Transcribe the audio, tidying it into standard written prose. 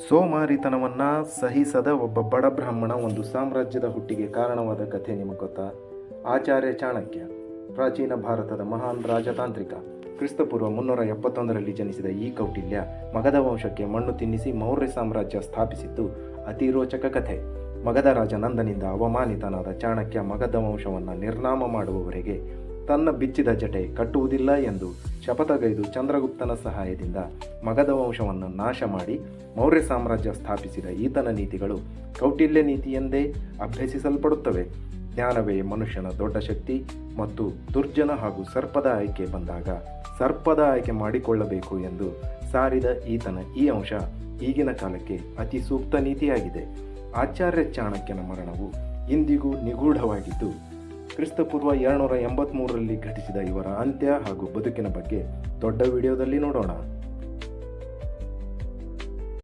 ಸೋಮಾರಿತನವನ್ನು ಸಹಿಸದ ಒಬ್ಬ ಬಡ ಬ್ರಾಹ್ಮಣ ಒಂದು ಸಾಮ್ರಾಜ್ಯದ ಹುಟ್ಟಿಗೆ ಕಾರಣವಾದ ಕಥೆ ನಿಮಗೆ ಗೊತ್ತಾ? ಆಚಾರ್ಯ ಚಾಣಕ್ಯ ಪ್ರಾಚೀನ ಭಾರತದ ಮಹಾನ್ ರಾಜತಾಂತ್ರಿಕ. ಕ್ರಿಸ್ತಪೂರ್ವ 371ರಲ್ಲಿ ಜನಿಸಿದ ಈ ಕೌಟಿಲ್ಯ ಮಗಧ ವಂಶಕ್ಕೆ ಮಣ್ಣು ತಿನ್ನಿಸಿ ಮೌರ್ಯ ಸಾಮ್ರಾಜ್ಯ ಸ್ಥಾಪಿಸಿದ್ದು ಅತಿ ರೋಚಕ ಕಥೆ. ಮಗಧ ರಾಜ ನಂದನಿಂದ ಅವಮಾನಿತನಾದ ಚಾಣಕ್ಯ ಮಗಧ ವಂಶವನ್ನು ನಿರ್ನಾಮ ಮಾಡುವವರೆಗೆ ತನ್ನ ಬಿಚ್ಚಿದ ಜಟೆ ಕಟ್ಟುವುದಿಲ್ಲ ಎಂದು ಶಪಥಗೈದು ಚಂದ್ರಗುಪ್ತನ ಸಹಾಯದಿಂದ ಮಗಧ ವಂಶವನ್ನು ನಾಶ ಮಾಡಿ ಮೌರ್ಯ ಸಾಮ್ರಾಜ್ಯ ಸ್ಥಾಪಿಸಿದ ಈತನ ನೀತಿಗಳು ಕೌಟಿಲ್ಯ ನೀತಿ ಎಂದೇ ಅಭ್ಯಸಿಸಲ್ಪಡುತ್ತವೆ. ಜ್ಞಾನವೇ ಮನುಷ್ಯನ ದೊಡ್ಡ ಶಕ್ತಿ ಮತ್ತು ದುರ್ಜನ ಹಾಗೂ ಸರ್ಪದ ಆಯ್ಕೆ ಬಂದಾಗ ಸರ್ಪದ ಆಯ್ಕೆ ಮಾಡಿಕೊಳ್ಳಬೇಕು ಎಂದು ಸಾರಿದ ಈತನ ಈ ಅಂಶ ಈಗಿನ ಕಾಲಕ್ಕೆ ಅತಿ ಸೂಕ್ತ ನೀತಿಯಾಗಿದೆ. ಆಚಾರ್ಯ ಚಾಣಕ್ಯನ ಮರಣವು ಇಂದಿಗೂ ನಿಗೂಢವಾಗಿದ್ದು ಕ್ರಿಸ್ತಪೂರ್ವ 283ರಲ್ಲಿ ಘಟಿಸಿದ ಇವರ ಅಂತ್ಯ ಹಾಗೂ ಬದುಕಿನ ಬಗ್ಗೆ ದೊಡ್ಡ ವಿಡಿಯೋದಲ್ಲಿ ನೋಡೋಣ.